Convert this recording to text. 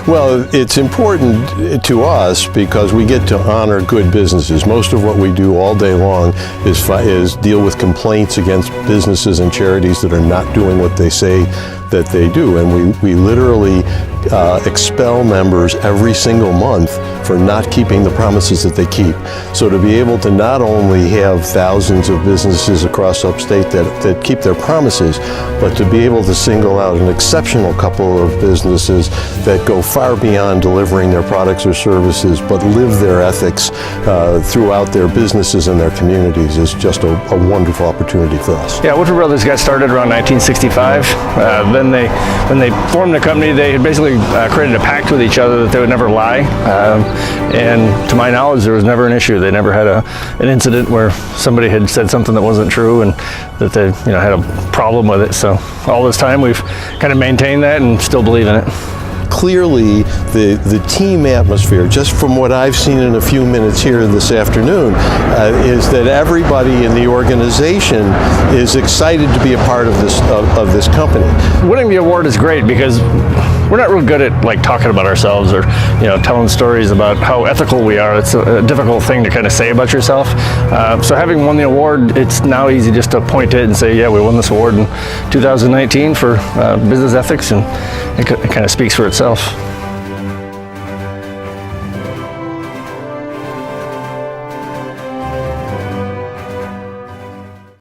Well, it's important to us because we get to honor good businesses. Most of what we do all day long is deal with complaints against businesses and charities that are not doing what they say that they do. And we literally expel members every single month for not keeping the promises that they keep. So to be able to not only have thousands of businesses across Upstate that keep their promises, but to be able to single out an exceptional couple of businesses that go far beyond delivering their products or services, but live their ethics throughout their businesses and their communities is just a wonderful opportunity for us. Yeah, Woodford Brothers got started around 1965. Then when they formed the company, they had basically created a pact with each other that they would never lie. And to my knowledge, there was never an issue. They never had an incident where somebody had said something that wasn't true and that they had a problem with it. So all this time we've kind of maintained that and still believe in it. Clearly, the team atmosphere, just from what I've seen in a few minutes here this afternoon, is that everybody in the organization is excited to be a part of this company. Winning the award is great because we're not real good at talking about ourselves or telling stories about how ethical we are. It's a difficult thing to kind of say about yourself. So having won the award, it's now easy just to point it and say, yeah, we won this award in 2019 for business ethics, and it kind of speaks for itself.